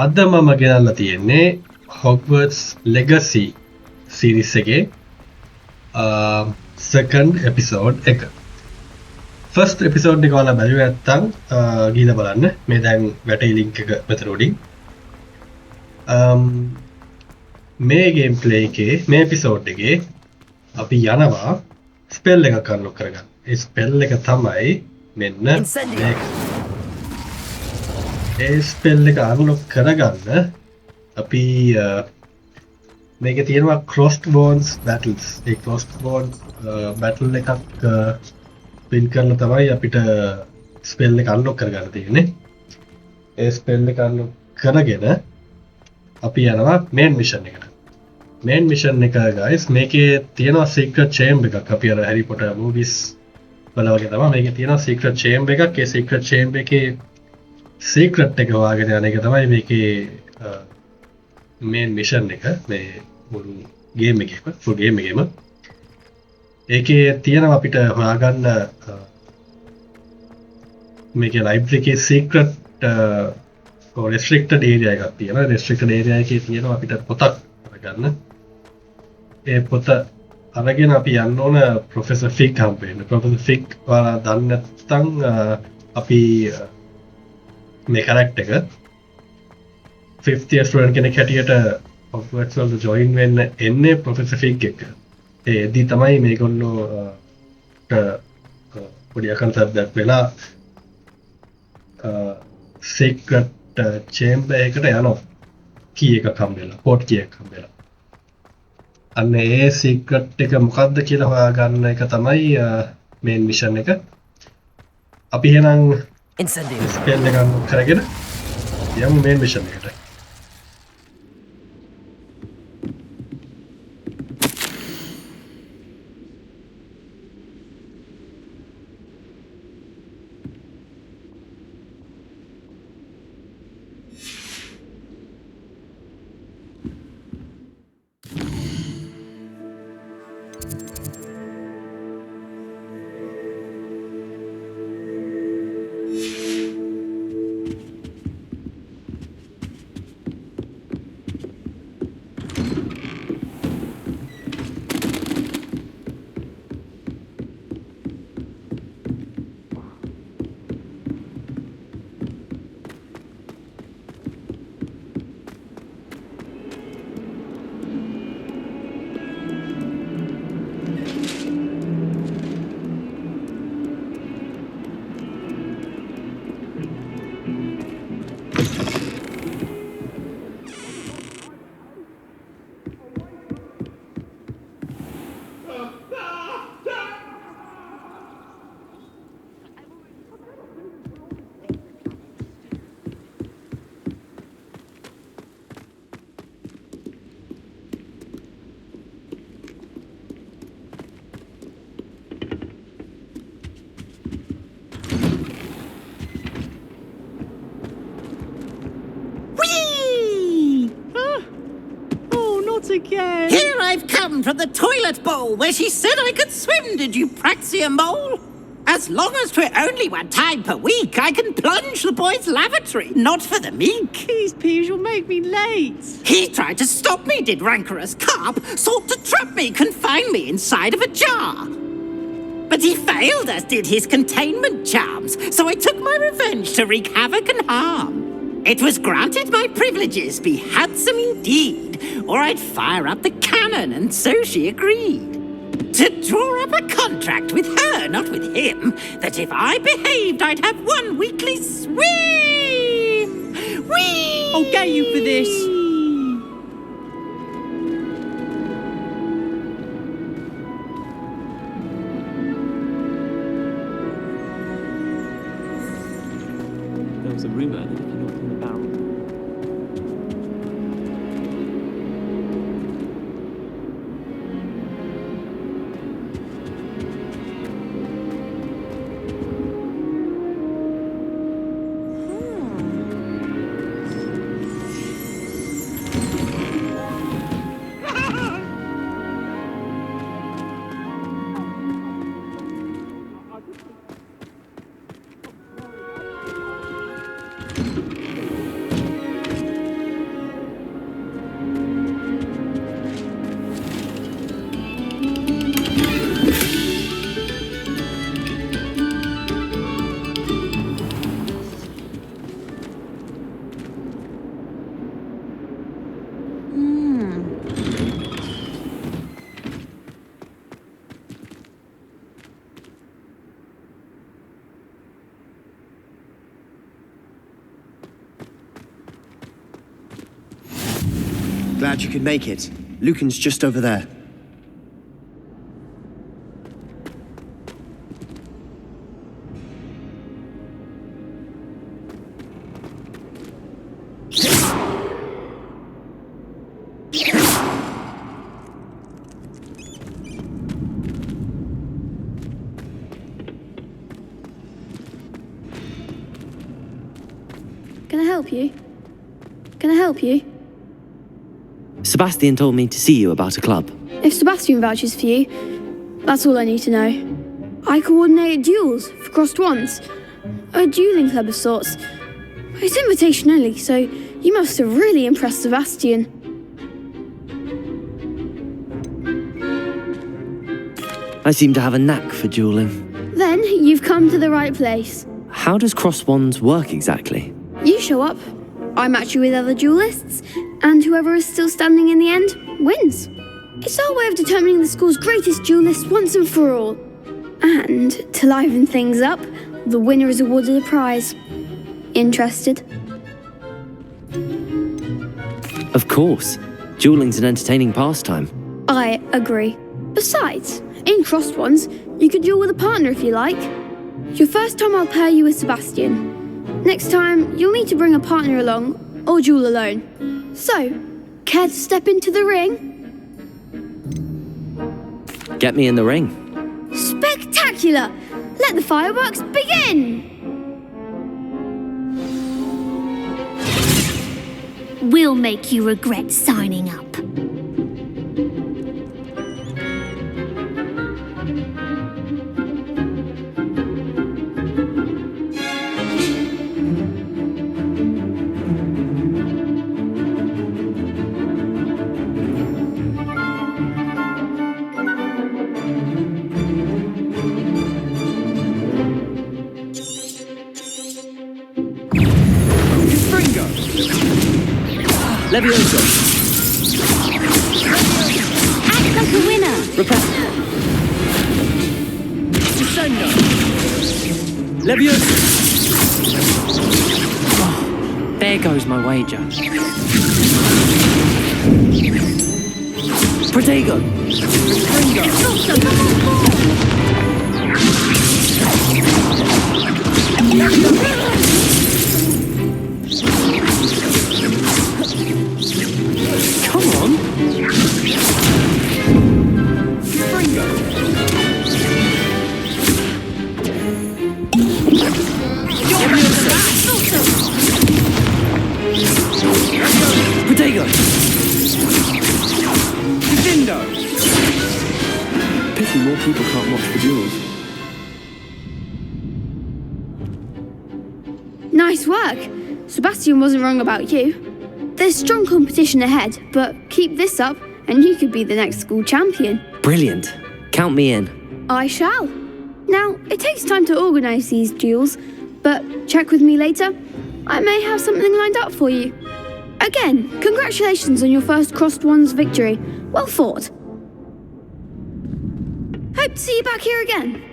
අද මම ගෙනල්ලා තියෙන්නේ Hogwarts Legacy series එකේ second episode එක. first episode එක ඔයාලා බැලුවේ නැත්නම් ගිහලා බලන්න. මේ දැන් වැටේ link එක මෙතන උඩින්. මේ game play එකේ මේ episode එකේ අපි යනවා spell එකක් unlock කරගන්න. ඒ spell එක තමයි මෙන්න මේක. ඒ spell එක unlock කරගන්න අපි මේකේ තියෙනවා crossed bones battles. ඒ crossed bones battle එකක් win කරලා තමයි අපිට spell එක unlock කරගන්න තියෙන්නේ. ඒ spell එක unlock කරගෙන අපි යනවා main mission එකට. main mission එක guys මේකේ තියෙනවා secret chamber එකක්. අපි අර Harry Potter movies වල වගේ තමයි මේකේ තියෙනවා secret chamber එකක්. ඒ secret chamber එකේ secret එක හොයාගෙන යන එක තමයි මේකේ main mission එක. මේ මුළු game එකේම full game එකේම ඒකේ තියෙනවා අපිට හොයාගන්න මේකේ library එකේ secret restricted area එකක් තියෙනවා. restricted area එකේ තියෙනවා අපිට පොතක් අරගන්න. ඒ පොත අරගෙන අපි යන්න ඕන ප්‍රොෆෙසර් ෆික් හම්බ වෙන්න. ප්‍රොෆෙසර් ෆික් ඔයාලා දන්නේ නැත්නම් අපි මේ character එක 5th year student කෙනෙක් හැටියට Hogwarts වලට join වෙන්න එන්නේ ප්‍රොෆෙසර් ෆික් එක. ඒදී තමයි මේගොල්ලෝ පොඩි අකන්තයක් වෙලා secret chamber එකට යනවා. key එකක් හම්බෙලා, port key එකක් හම්බෙලා. අන්න ඒ secret එක මොකක්ද කියලා හොයාගන්න එක තමයි main mission එක. අපි එහෙනම් Incendio. spell එක කරගෙන යමු main mission එකට. Again. Here I've come from the toilet bowl where she said I could swim, did you praxia mole? As long as 'twere only one time per week, I can plunge the boy's lavatory, not for the meek. Please, Peeves, you'll make me late. He tried to stop me, did rancorous carp, sought to trap me, confine me inside of a jar. But he failed, as did his containment charms, so I took my revenge to wreak havoc and harm. It was granted my privileges be handsome indeed, or I'd fire up the cannon, and so she agreed. To draw up a contract with her, not with him, that if I behaved I'd have one weekly swim! Whee! I'll get you for this. There was a rumour that if you looked in the barrel. Glad you could make it. Lucan's just over there. Can I help you? Can I help you? Sebastian told me to see you about a club. If Sebastian vouches for you, that's all I need to know. I coordinate duels for crossed wands. A dueling club of sorts. It's invitation only, so you must have really impressed Sebastian. I seem to have a knack for dueling. Then you've come to the right place. How does cross wands work exactly? You show up, I match you with other duelists, and whoever is still standing in the end wins. It's our way of determining the school's greatest duelist once and for all. And to liven things up, the winner is awarded a prize. Interested? Of course. Dueling's an entertaining pastime. I agree. Besides, in crossed ones, you could duel with a partner if you like. Your first time I'll pair you with Sebastian. Next time, you'll need to bring a partner along, or duel alone. So, care to step into the ring? Get me in the ring. Spectacular! Let the fireworks begin! We'll make you regret signing up. Levioso. Act like a winner. Repel. Incendio. Levioso. Oh, there goes my wager. Protego. Come on. Protego. Pity more people can't watch the duels. Nice work. Sebastian wasn't wrong about you. There's strong competition ahead, but keep this up and you could be the next school champion. Brilliant. Count me in. I shall. Now, it takes time to organise these duels, but check with me later. I may have something lined up for you. Again, congratulations on your first crossed wands victory. Well fought. Hope to see you back here again.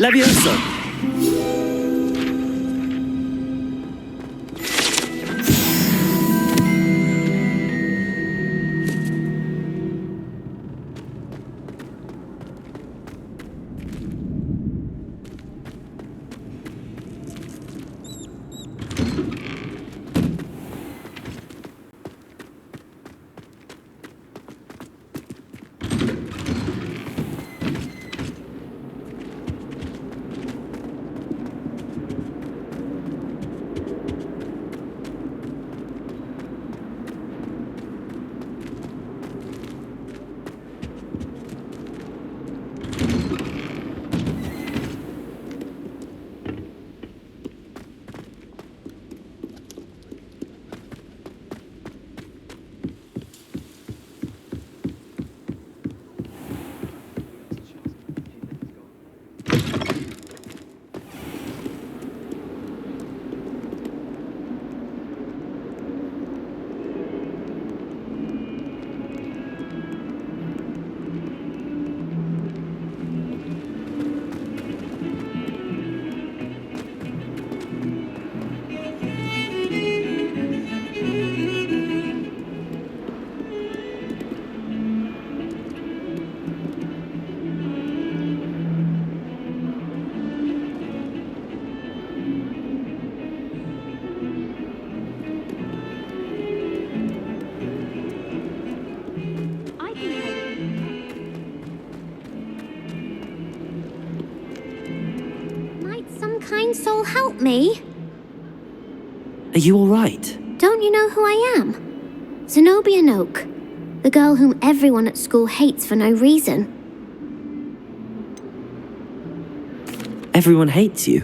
Levioso! Kind soul help me? Are you alright? Don't you know who I am? Zenobia Noak, the girl whom everyone at school hates for no reason. Everyone hates you.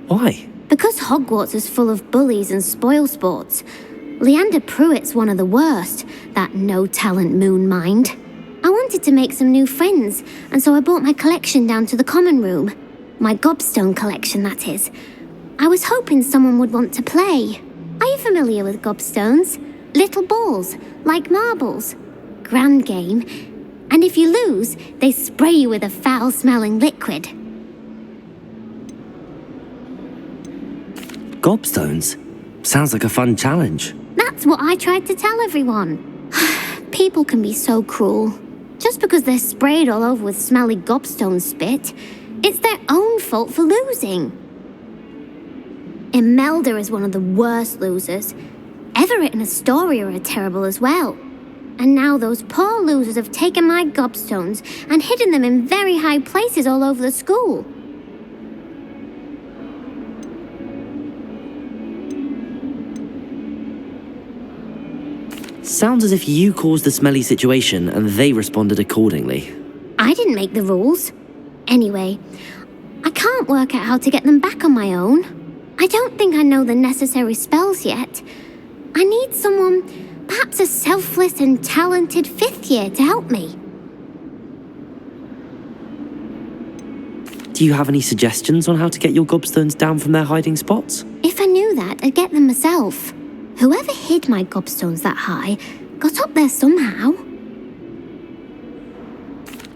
Why? Because Hogwarts is full of bullies and spoilsports. Leander Pruitt's one of the worst, that no-talent moon mind. I wanted to make some new friends, and so I brought my collection down to the common room. My gobstone collection, that is. I was hoping someone would want to play. Are you familiar with gobstones? Little balls, like marbles. Grand game. And if you lose, they spray you with a foul-smelling liquid. Gobstones? Sounds like a fun challenge. That's what I tried to tell everyone. People can be so cruel. Just because they're sprayed all over with smelly gobstone spit, it's their own fault for losing. Imelda is one of the worst losers. Everett and Astoria are terrible as well. And now those poor losers have taken my gobstones and hidden them in very high places all over the school. Sounds as if you caused the smelly situation and they responded accordingly. I didn't make the rules. Anyway, I can't work out how to get them back on my own. I don't think I know the necessary spells yet. I need someone, perhaps a selfless and talented 5th year to help me. Do you have any suggestions on how to get your gobstones down from their hiding spots? If I knew that, I'd get them myself. Whoever hid my gobstones that high got up there somehow.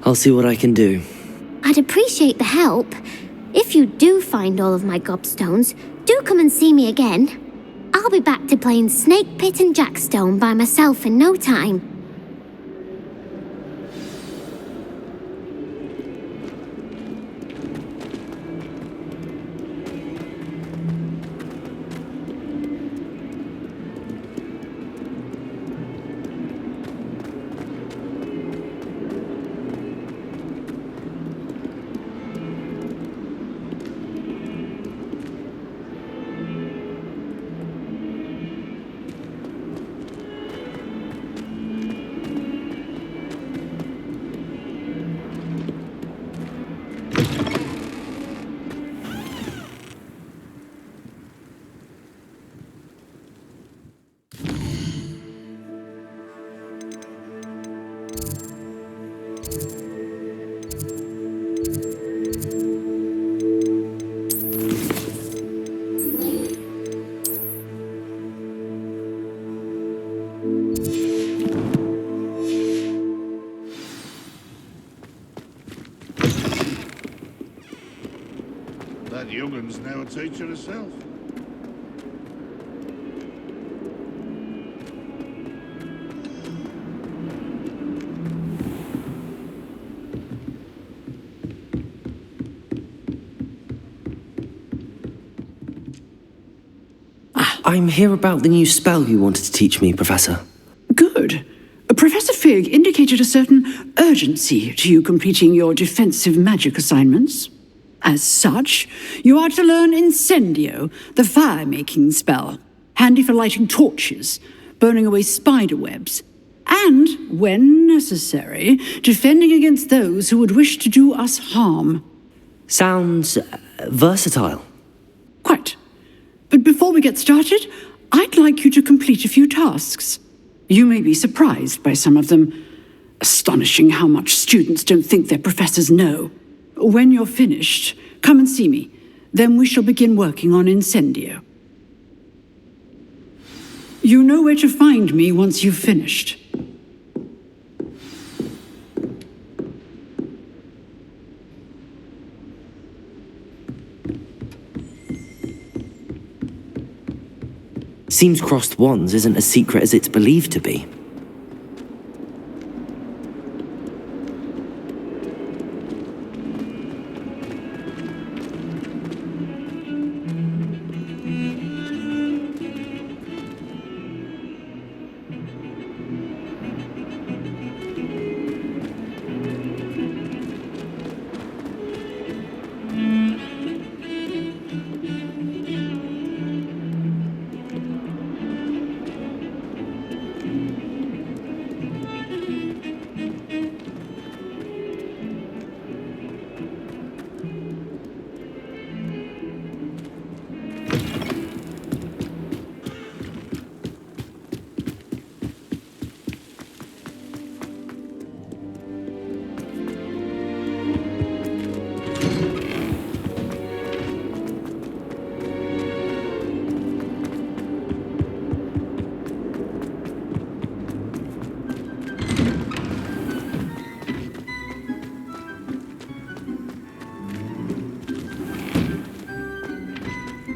I'll see what I can do. I'd appreciate the help. If you do find all of my gobstones, do come and see me again. I'll be back to playing Snake Pit and Jackstone by myself in no time. That youngun's now a teacher herself. I'm here about the new spell you wanted to teach me, Professor. Good. Professor Fig indicated a certain urgency to you completing your defensive magic assignments. As such, you are to learn Incendio, the fire-making spell, handy for lighting torches, burning away spider webs, and, when necessary, defending against those who would wish to do us harm. Sounds versatile. Quite. But before we get started, I'd like you to complete a few tasks. You may be surprised by some of them. Astonishing how much students don't think their professors know. When you're finished, come and see me. Then we shall begin working on Incendio. You know where to find me once you've finished. Seems crossed wands isn't as secret as it's believed to be.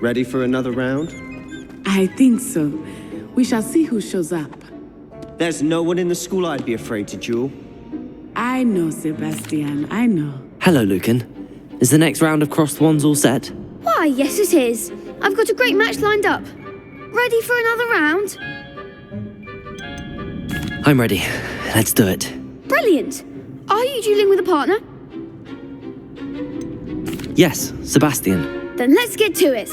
Ready for another round? I think so. We shall see who shows up. There's no one in the school I'd be afraid to duel. I know, Sebastian, I know. Hello, Lucan. Is the next round of crossed wands all set? Why, yes it is. I've got a great match lined up. Ready for another round? I'm ready. Let's do it. Brilliant. Are you dueling with a partner? Yes, Sebastian. Then let's get to it.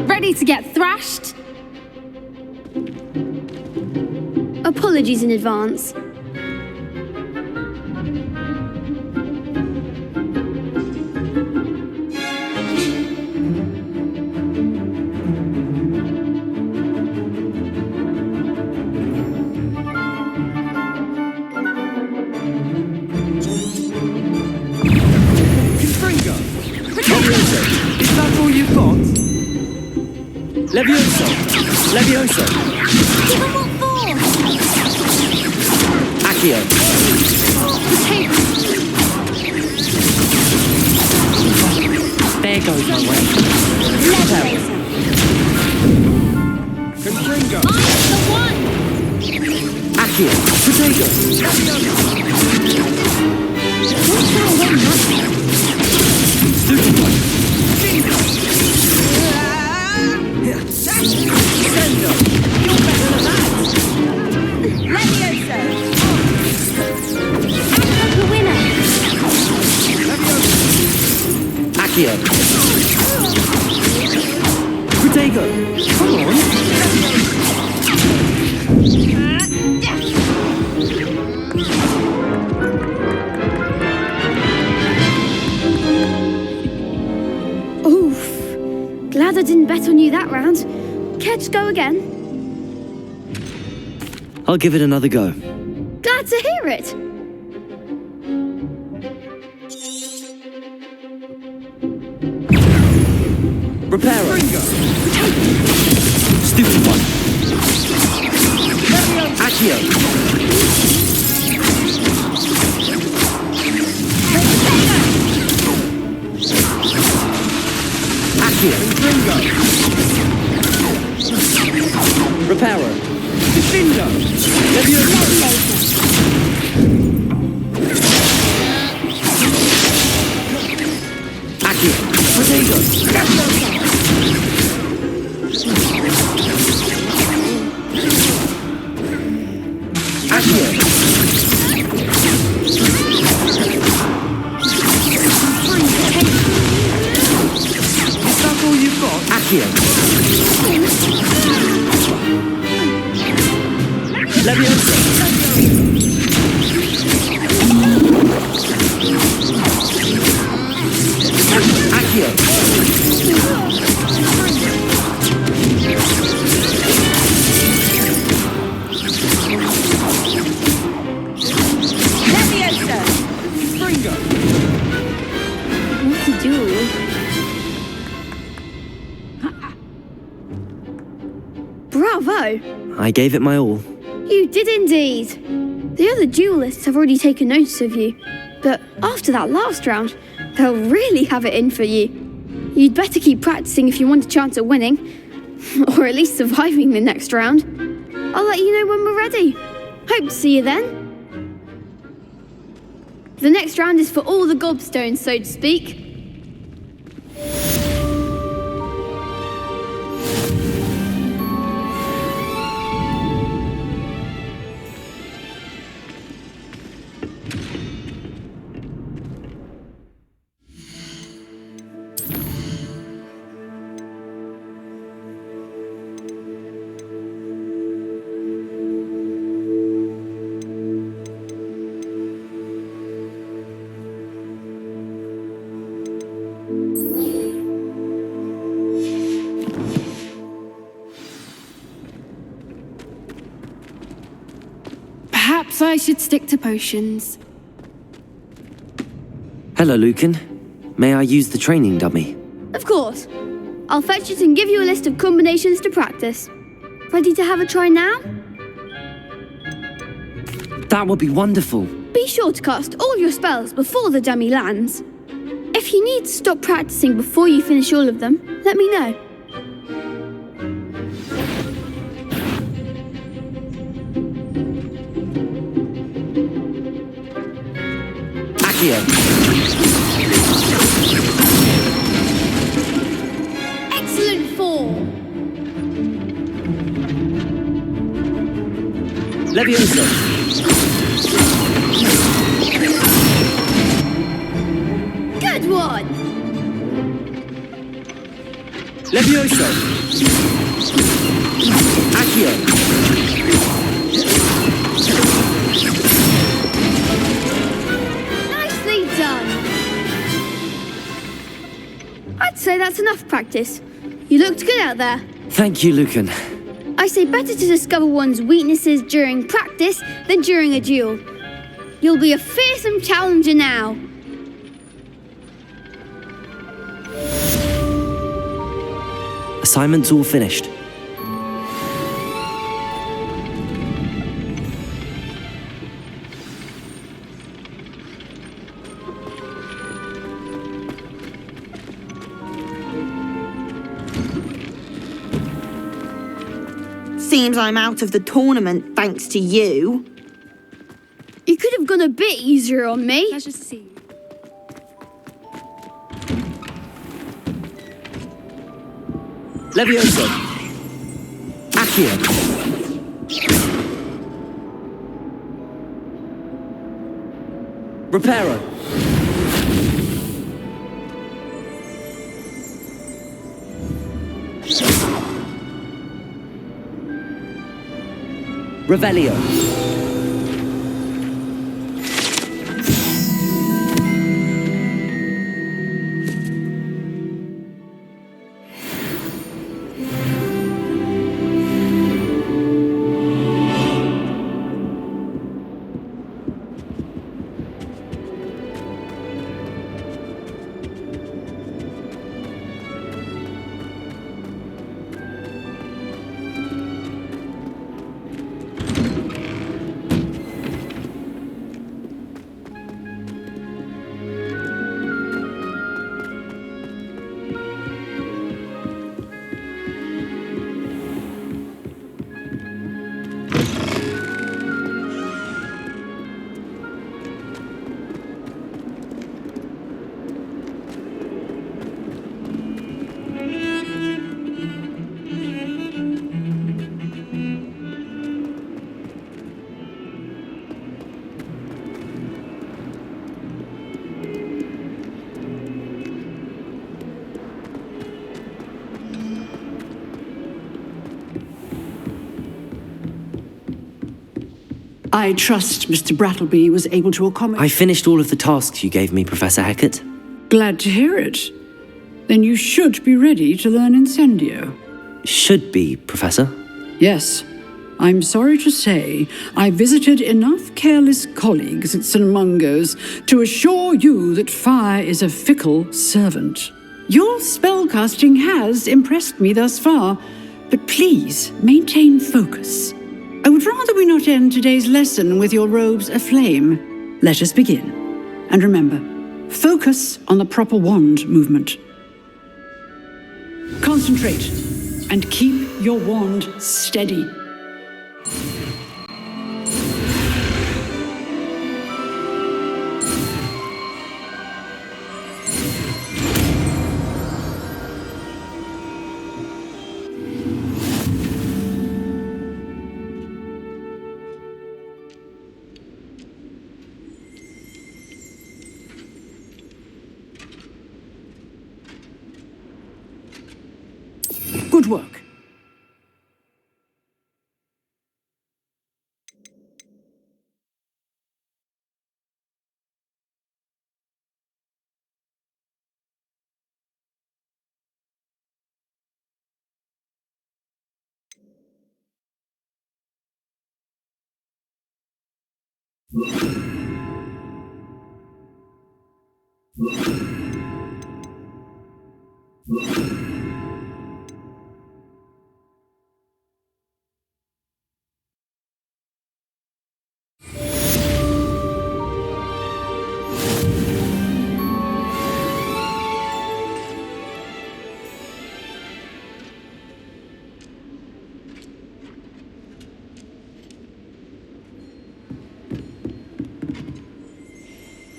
Ready to get thrashed? Apologies in advance. Is that all you've got? Levioso! Levioso! Give him what for? Accio! There goes my way. Levioso! Confringo! Mine's the one! Accio! Potato! What's that one nothing? Stupid one! Incendio! You're better than that! Levioso! Act like a winner! Accio! Potato! Come on! Oof. Glad I didn't bet on you that round. Care to go again? I'll give it another go. Glad to hear it. Reparo! Stupid one! Accio! Reparo. Defendo. Accio. Protego. Accio. Is that all you've got? Accio. Leviosa. Accio. Leviosa! Springo. What to do? Bravo! I gave it my all. You did indeed. The other duelists have already taken notice of you, but after that last round, they'll really have it in for you. You'd better keep practicing if you want a chance at winning, or at least surviving the next round. I'll let you know when we're ready. Hope to see you then. The next round is for all the gobstones, so to speak. Perhaps I should stick to potions. Hello, Lucan. May I use the training dummy? Of course. I'll fetch it and give you a list of combinations to practice. Ready to have a try now? That would be wonderful. Be sure to cast all your spells before the dummy lands. If you need to stop practicing before you finish all of them, let me know. Accio. Excellent form. Leviosa. Good one. Leviosa. Accio. Nicely done. I'd say that's enough practice. You looked good out there. Thank you, Lucan. I say better to discover one's weaknesses during practice than during a duel. You'll be a fearsome challenger now. Assignment's all finished. Seems I'm out of the tournament thanks to you. You could have gone a bit easier on me. Pleasure to see you. Leviosa. Accio. Reparo. Revelio. I trust Mr. Brattleby was able to accommodate... I finished all of the tasks you gave me, Professor Hecat. Glad to hear it. Then you should be ready to learn Incendio. Should be, Professor? Yes. I'm sorry to say, I visited enough careless colleagues at St. Mungo's to assure you that fire is a fickle servant. Your spellcasting has impressed me thus far, but please maintain focus. I would rather we not end today's lesson with your robes aflame. Let us begin. And remember, focus on the proper wand movement. Concentrate and keep your wand steady. Good work.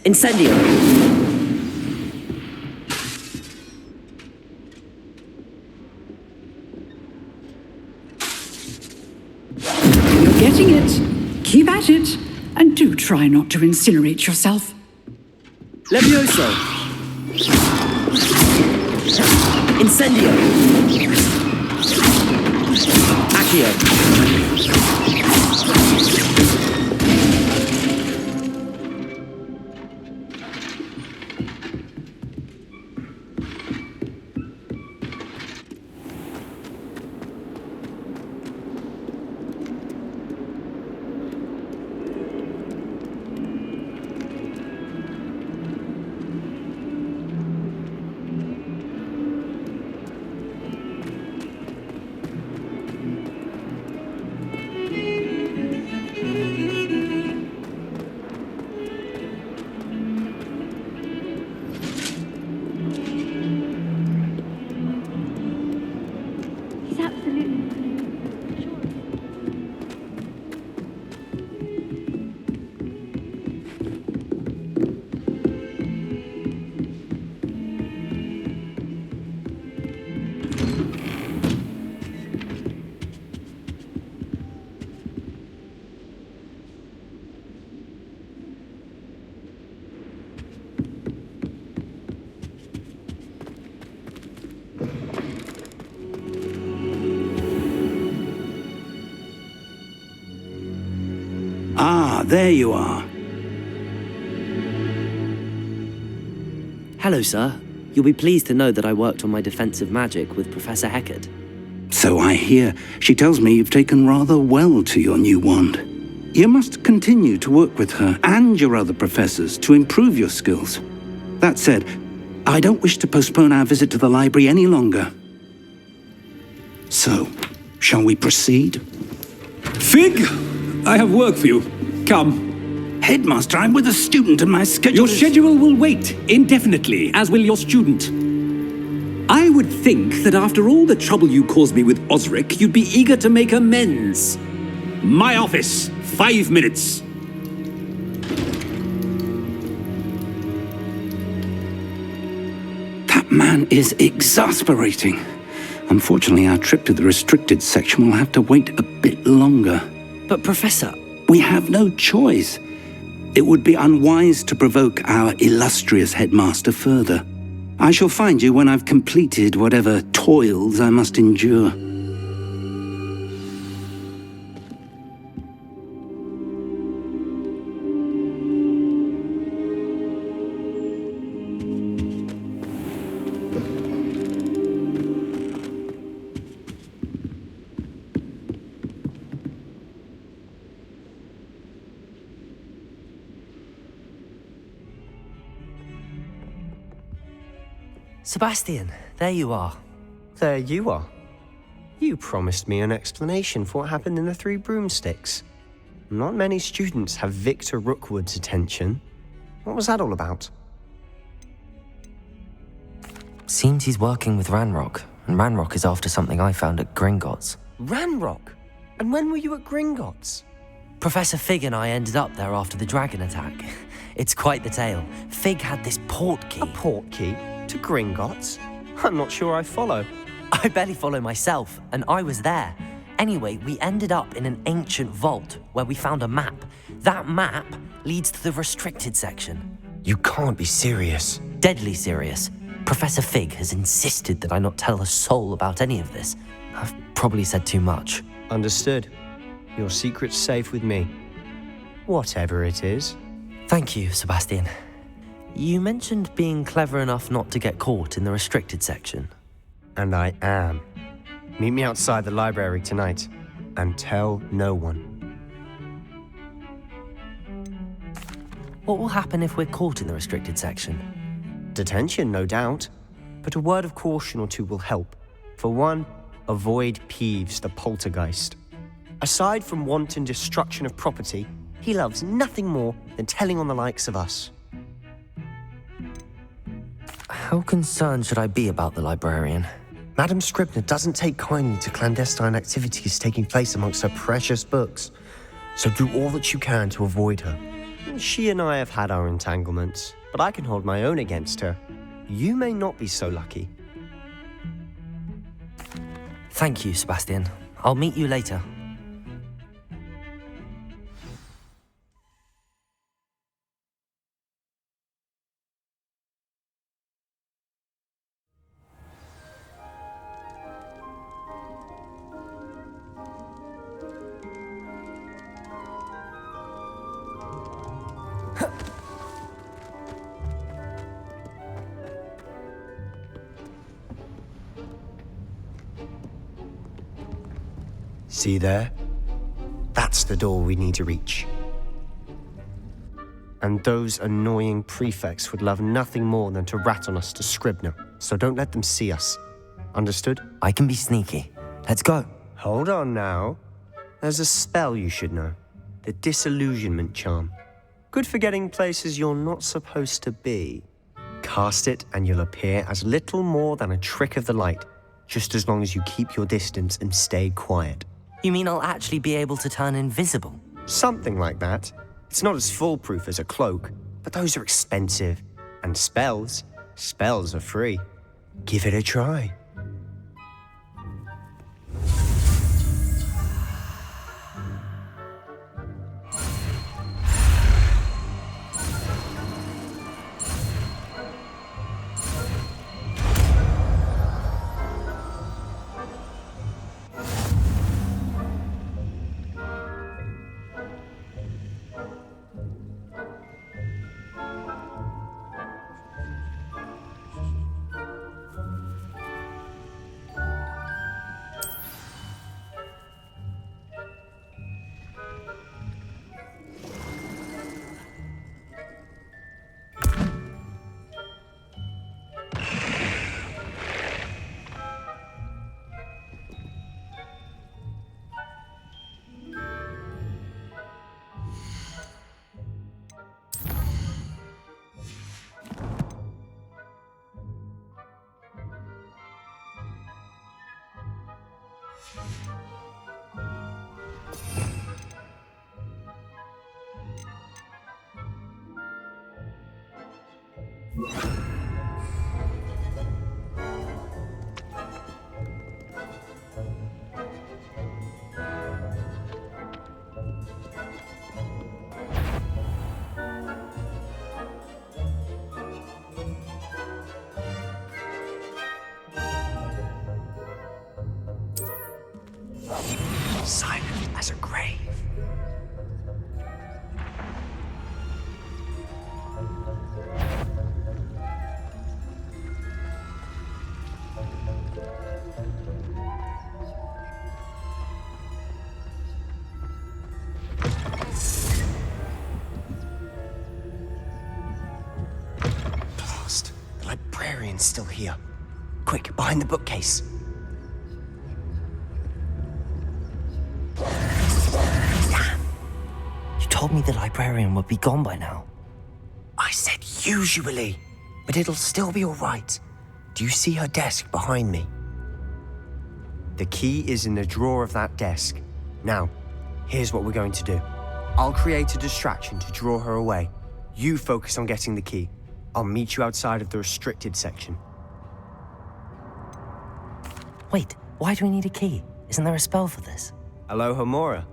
Incendio! You're getting it. Keep at it. And do try not to incinerate yourself. Levioso! Incendio! Accio! Ah, there you are. Hello, sir. You'll be pleased to know that I worked on my defensive magic with Professor Hecat. So I hear. She tells me you've taken rather well to your new wand. You must continue to work with her and your other professors to improve your skills. That said, I don't wish to postpone our visit to the library any longer. So, shall we proceed? Fig! I have work for you. Come. Headmaster, I'm with a student and my schedule Your schedule will wait indefinitely, as will your student. I would think that after all the trouble you caused me with Osric, you'd be eager to make amends. My office, 5 minutes. That man is exasperating. Unfortunately, our trip to the restricted section will have to wait a bit longer. But Professor... We have no choice. It would be unwise to provoke our illustrious headmaster further. I shall find you when I've completed whatever toils I must endure. Sebastian, there you are. There you are. You promised me an explanation for what happened in the Three Broomsticks. Not many students have Victor Rookwood's attention. What was that all about? Seems he's working with Ranrock, and Ranrock is after something I found at Gringotts. Ranrock? And when were you at Gringotts? Professor Fig and I ended up there after the dragon attack. It's quite the tale. Fig had this port key. A port key? To Gringotts? I'm not sure I follow. I barely follow myself, and I was there. Anyway, we ended up in an ancient vault where we found a map. That map leads to the restricted section. You can't be serious. Deadly serious. Professor Fig has insisted that I not tell a soul about any of this. I've probably said too much. Understood. Your secret's safe with me. Whatever it is. Thank you, Sebastian. You mentioned being clever enough not to get caught in the restricted section. And I am. Meet me outside the library tonight, and tell no one. What will happen if we're caught in the restricted section? Detention, no doubt. But a word of caution or two will help. For one, avoid Peeves, the poltergeist. Aside from wanton destruction of property, he loves nothing more than telling on the likes of us. How concerned should I be about the librarian? Madam Scribner doesn't take kindly to clandestine activities taking place amongst her precious books, so do all that you can to avoid her. She and I have had our entanglements, but I can hold my own against her. You may not be so lucky. Thank you, Sebastian. I'll meet you later. See there? That's the door we need to reach. And those annoying prefects would love nothing more than to rat on us to Scribner, so don't let them see us. Understood? I can be sneaky. Let's go. Hold on now. There's a spell you should know. The Disillusionment Charm. Good for getting places you're not supposed to be. Cast it and you'll appear as little more than a trick of the light, just as long as you keep your distance and stay quiet. You mean I'll actually be able to turn invisible? Something like that. It's not as foolproof as a cloak, but those are expensive. And spells are free. Give it a try. Silent as a grave. Someone's still here. Quick, behind the bookcase. Damn! You told me the librarian would be gone by now. I said usually, but it'll still be all right. Do you see her desk behind me? The key is in the drawer of that desk. Now, here's what we're going to do. I'll create a distraction to draw her away. You focus on getting the key. I'll meet you outside of the restricted section. Wait, why do we need a key? Isn't there a spell for this? Alohomora.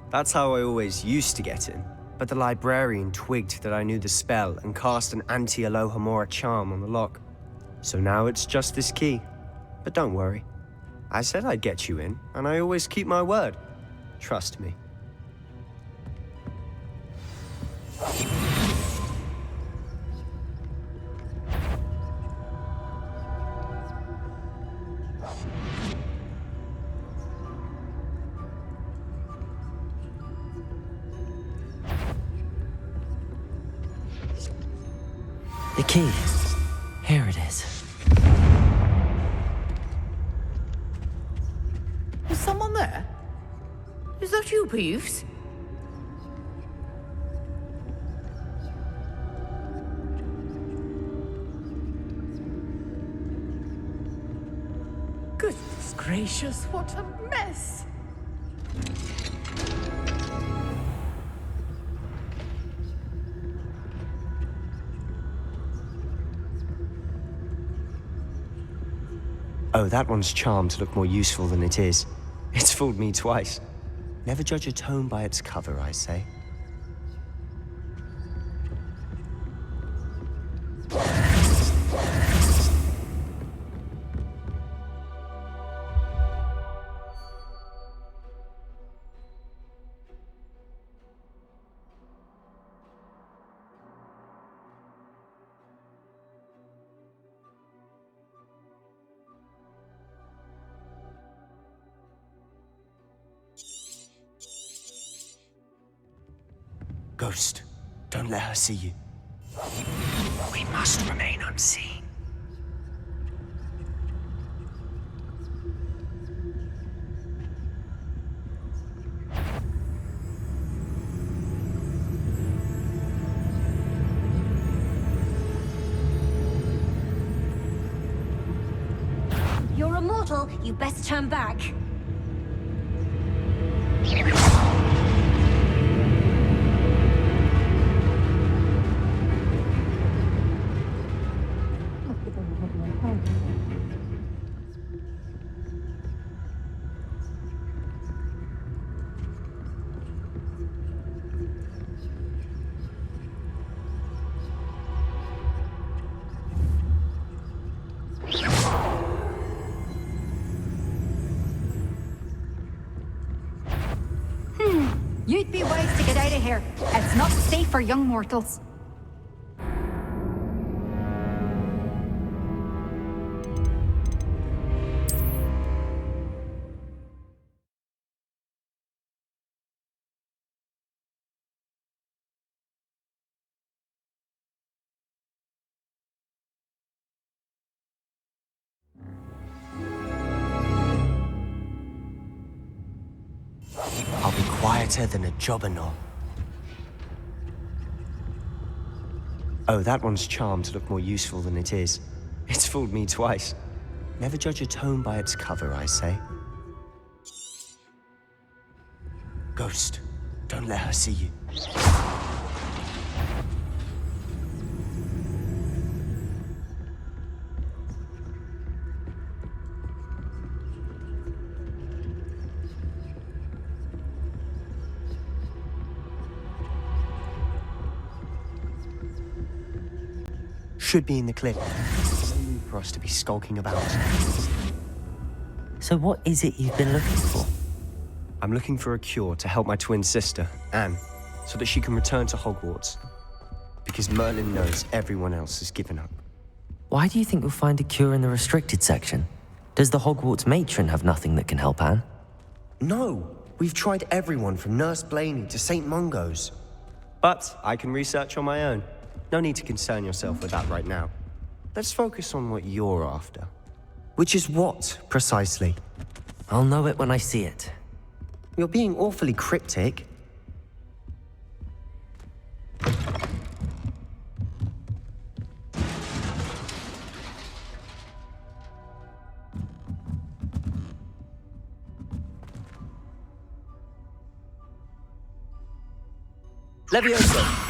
That's how I always used to get in. But the librarian twigged that I knew the spell and cast an anti-Alohomora charm on the lock. So now it's just this key. But don't worry. I said I'd get you in, and I always keep my word. Trust me. The key. Here it is. Is someone there? Is that you, Peeves? Goodness gracious, what a mess! Oh, that one's charmed to look more useful than it is. It's fooled me twice. Never judge a tome by its cover, I say. Ghost, don't let her see you. We must remain unseen. You're immortal. You best turn back. You'd be wise to get out of here. It's not safe for young mortals. I'll be quieter than a jobberknoll. Oh, that one's charmed to look more useful than it is. It's fooled me twice. Never judge a tome by its cover, I say. Ghost, don't let her see you. Should be in the clip. No need for us to be skulking about. So what is it you've been looking for? I'm looking for a cure to help my twin sister, Anne, so that she can return to Hogwarts. Because Merlin knows everyone else has given up. Why do you think you'll find a cure in the restricted section? Does the Hogwarts matron have nothing that can help Anne? No! We've tried everyone from Nurse Blaney to St. Mungo's. But I can research on my own. No need to concern yourself with that right now. Let's focus on what you're after. Which is what, precisely? I'll know it when I see it. You're being awfully cryptic. Levioso!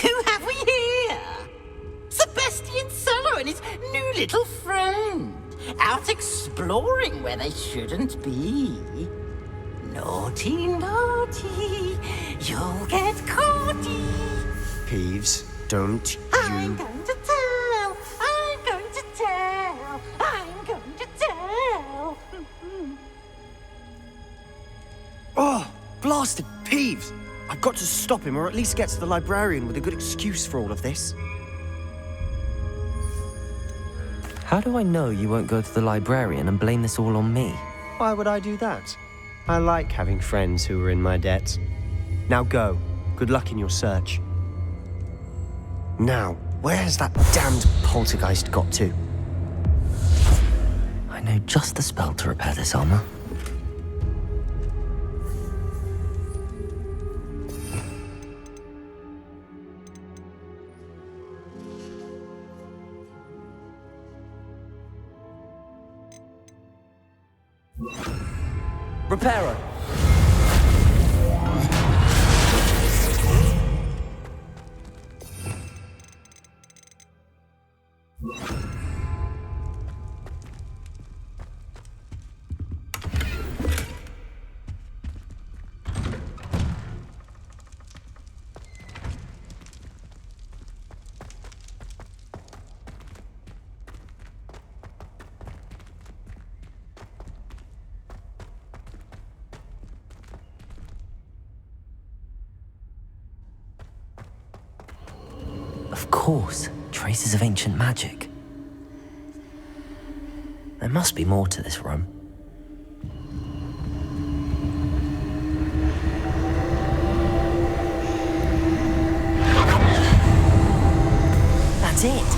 Who have we here? Sebastian Solo and his new little friend. Out exploring where they shouldn't be. Naughty, naughty, you'll get caughty. Peeves, don't you... I'm going to tell, I'm going to tell, I'm going to tell. Oh, blasted Peeves! I've got to stop him, or at least get to the librarian with a good excuse for all of this. How do I know you won't go to the librarian and blame this all on me? Why would I do that? I like having friends who are in my debt. Now go. Good luck in your search. Now, where has that damned poltergeist got to? I know just the spell to repair this armor. Reparo! Of course, traces of ancient magic. There must be more to this room. That's it!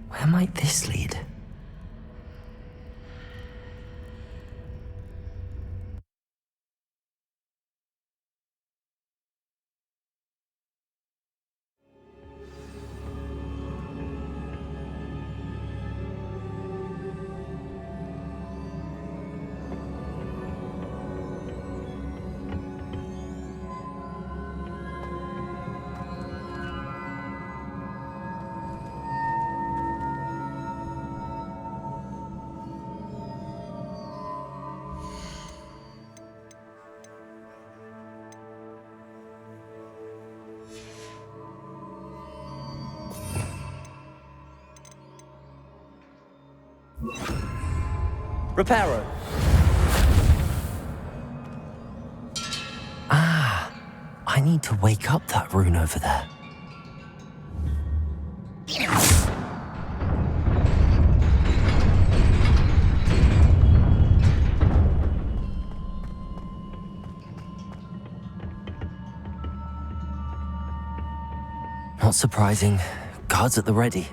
Where might this lead? Reparo! Ah, I need to wake up that rune over there. Not surprising. Guards at the ready.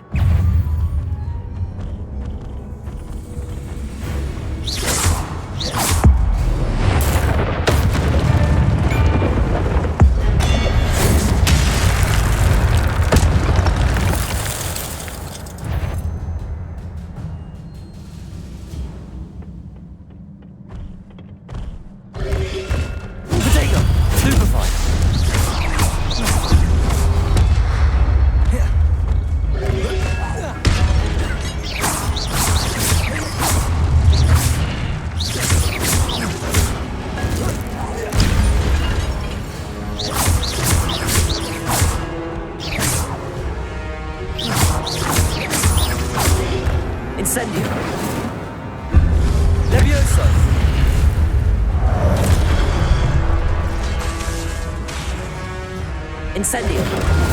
Incendio!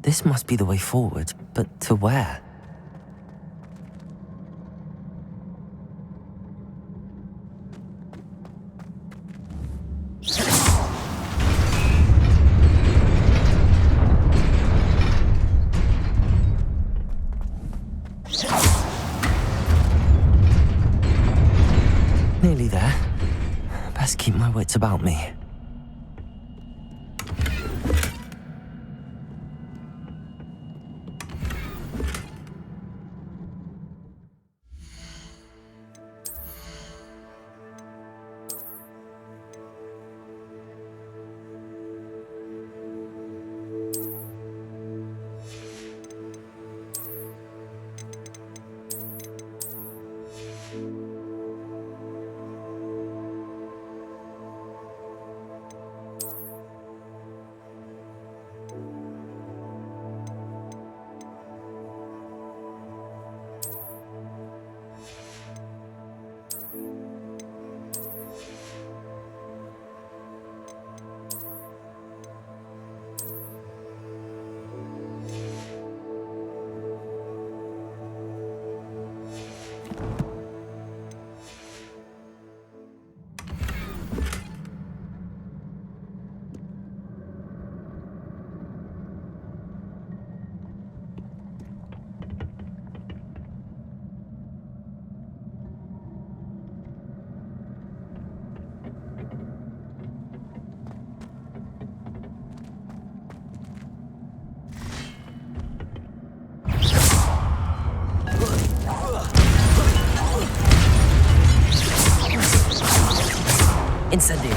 This must be the way forward, but to where? Nearly there. Best keep my wits about me. Incendio.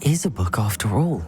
is a book after all.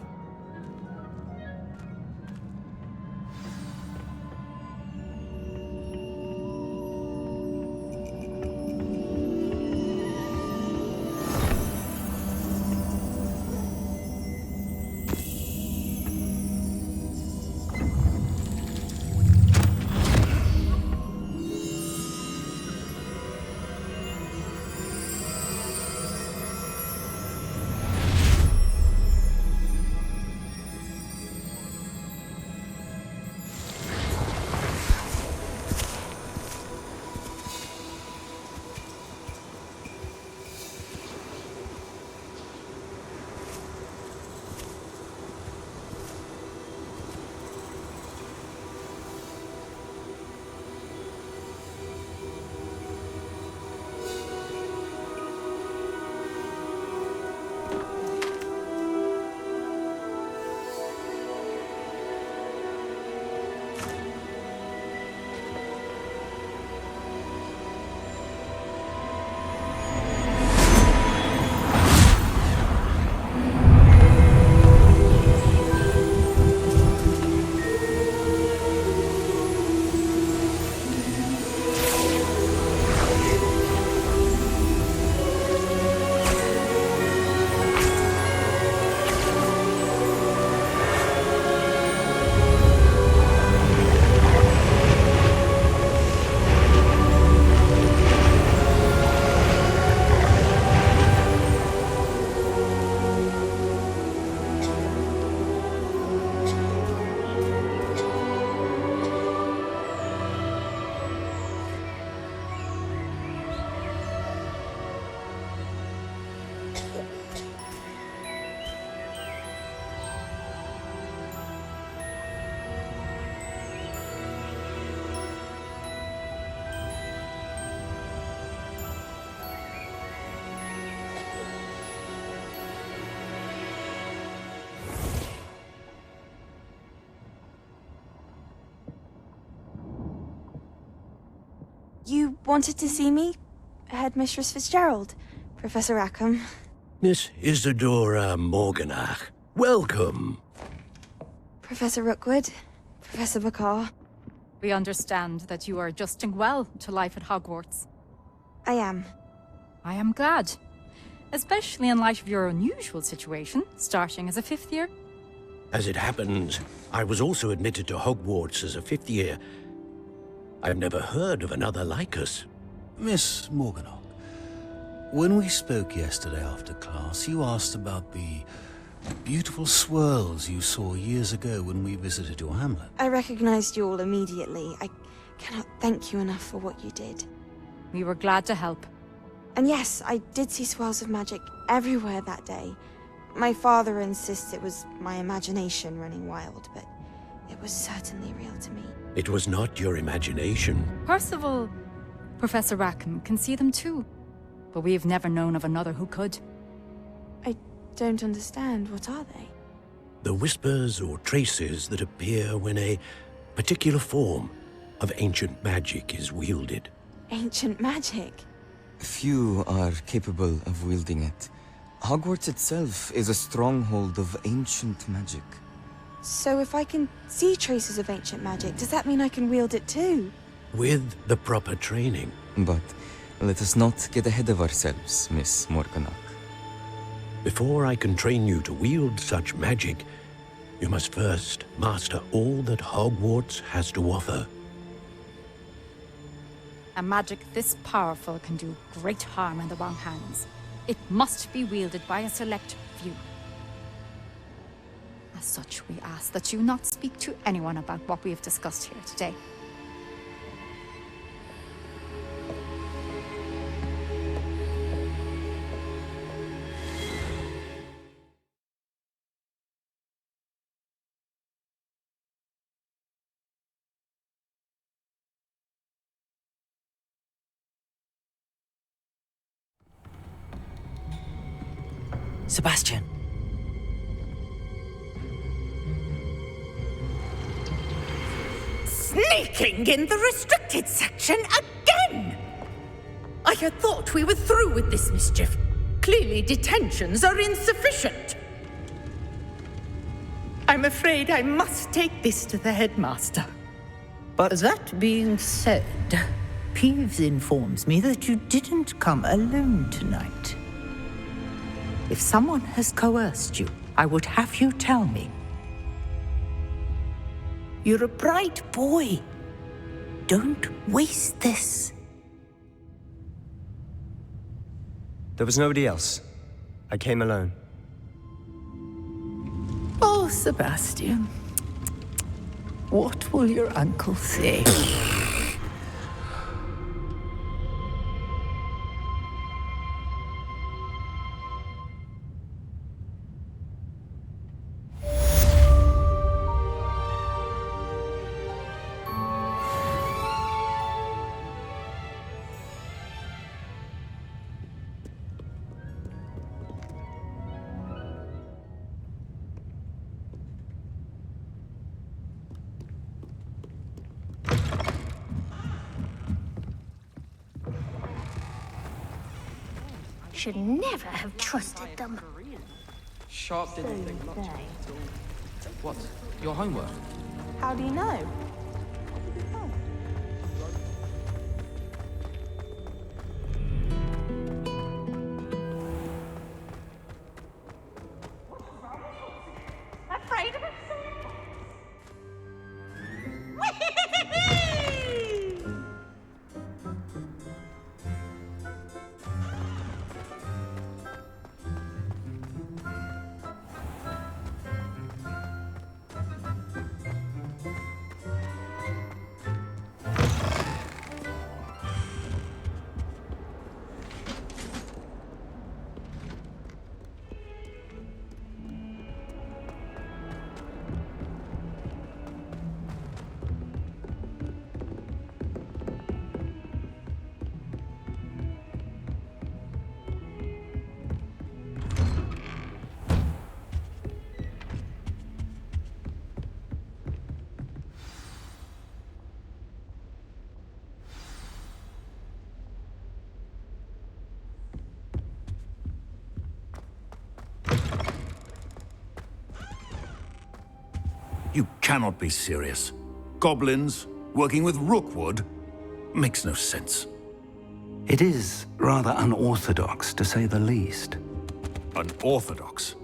You wanted to see me? Headmistress Fitzgerald, Professor Rackham. Miss Isadora Morganach, welcome. Professor Rookwood, Professor Bakar. We understand that you are adjusting well to life at Hogwarts. I am. I am glad. Especially in light of your unusual situation, starting as a 5th year. As it happens, I was also admitted to Hogwarts as a 5th year. I've never heard of another like us. Miss Morganach, when we spoke yesterday after class, you asked about the beautiful swirls you saw years ago when we visited your hamlet. I recognized you all immediately. I cannot thank you enough for what you did. We were glad to help. And yes, I did see swirls of magic everywhere that day. My father insists it was my imagination running wild, but it was certainly real to me. It was not your imagination. Percival, Professor Rackham can see them too. But we've never known of another who could. I don't understand. What are they? The whispers or traces that appear when a particular form of ancient magic is wielded. Ancient magic? Few are capable of wielding it. Hogwarts itself is a stronghold of ancient magic. So if I can see traces of ancient magic, does that mean I can wield it too? With the proper training. But let us not get ahead of ourselves, Miss Morganach. Before I can train you to wield such magic, you must first master all that Hogwarts has to offer. A magic this powerful can do great harm in the wrong hands. It must be wielded by a select few. As such, we ask that you not speak to anyone about what we have discussed here today. Sebastian. Sneaking in the restricted section again! I had thought we were through with this mischief. Clearly detentions are insufficient. I'm afraid I must take this to the headmaster. But that being said, Peeves informs me that you didn't come alone tonight. If someone has coerced you, I would have you tell me. You're a bright boy. Don't waste this. There was nobody else. I came alone. Oh, Sebastian. What will your uncle say? Should never have trusted them. Sharp didn't think much of it at all. What? Your homework? How do you know? Afraid of it? You cannot be serious. Goblins working with Rookwood makes no sense. It is rather unorthodox, to say the least. Unorthodox?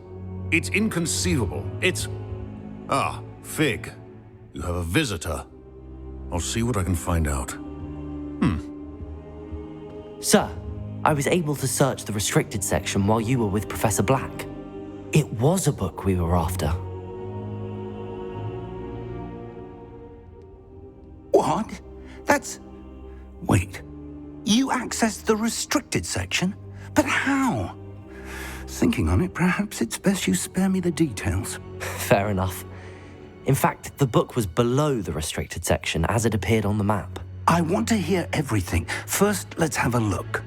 It's inconceivable. It's... Ah, Fig. You have a visitor. I'll see what I can find out. Sir, I was able to search the restricted section while you were with Professor Black. It was a book we were after. What? That's... Wait. You accessed the restricted section? But how? Thinking on it, perhaps it's best you spare me the details. Fair enough. In fact, the book was below the restricted section as it appeared on the map. I want to hear everything. First, let's have a look.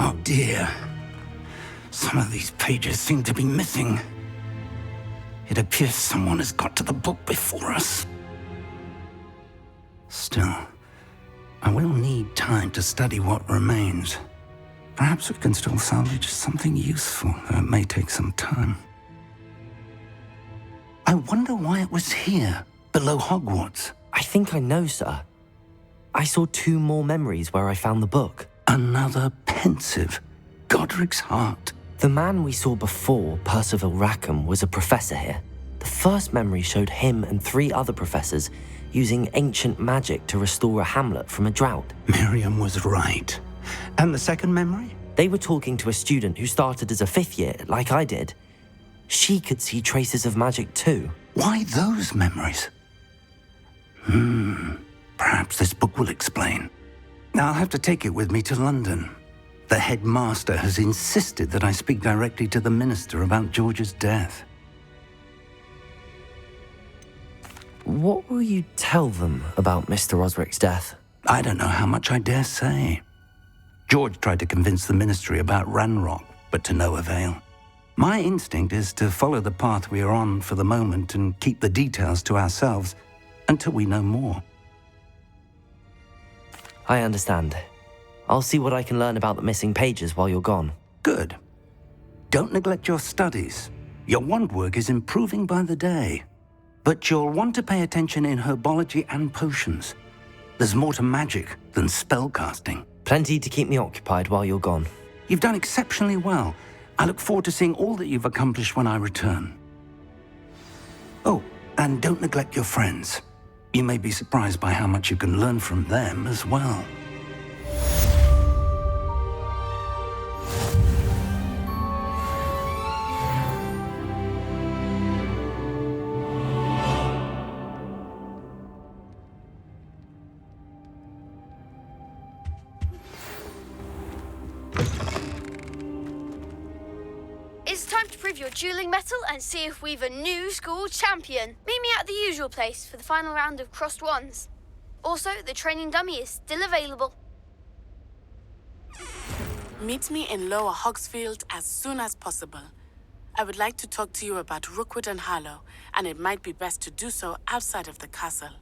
Oh dear. Some of these pages seem to be missing. It appears someone has got to the book before us. Still, I will need time to study what remains. Perhaps we can still salvage something useful, though it may take some time. I wonder why it was here, below Hogwarts. I think I know, sir. I saw 2 more memories where I found the book. Another pensive. Godric's heart. The man we saw before, Percival Rackham, was a professor here. The first memory showed him and 3 other professors using ancient magic to restore a hamlet from a drought. Miriam was right. And the second memory? They were talking to a student who started as a 5th year, like I did. She could see traces of magic too. Why those memories? Perhaps this book will explain. I'll have to take it with me to London. The headmaster has insisted that I speak directly to the minister about George's death. What will you tell them about Mr. Osric's death? I don't know how much I dare say. George tried to convince the ministry about Ranrock, but to no avail. My instinct is to follow the path we are on for the moment and keep the details to ourselves until we know more. I understand. I'll see what I can learn about the missing pages while you're gone. Good. Don't neglect your studies. Your wand work is improving by the day. But you'll want to pay attention in herbology and potions. There's more to magic than spellcasting. Plenty to keep me occupied while you're gone. You've done exceptionally well. I look forward to seeing all that you've accomplished when I return. Oh, and don't neglect your friends. You may be surprised by how much you can learn from them as well. It's time to prove your dueling mettle and see if we've a new school champion. Meet me at the usual place for the final round of crossed wands. Also, the training dummy is still available. Meet me in Lower Hogsfield as soon as possible. I would like to talk to you about Rookwood and Harlow, and it might be best to do so outside of the castle.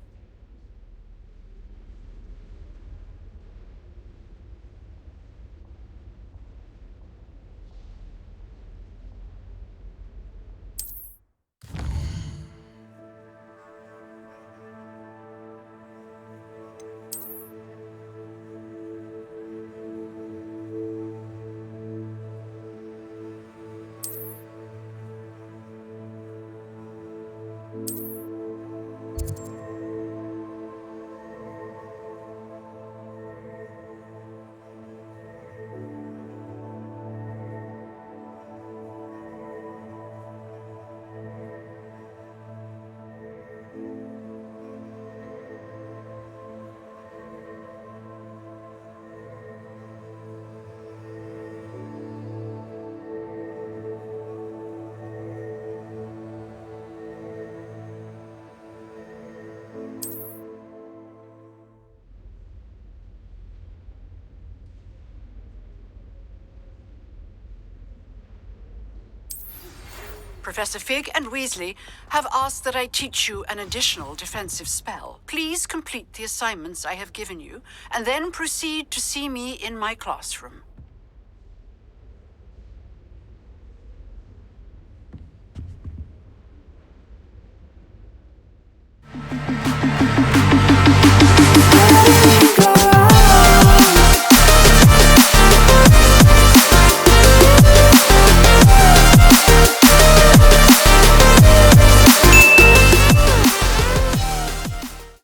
Professor Fig and Weasley have asked that I teach you an additional defensive spell. Please complete the assignments I have given you, and then proceed to see me in my classroom.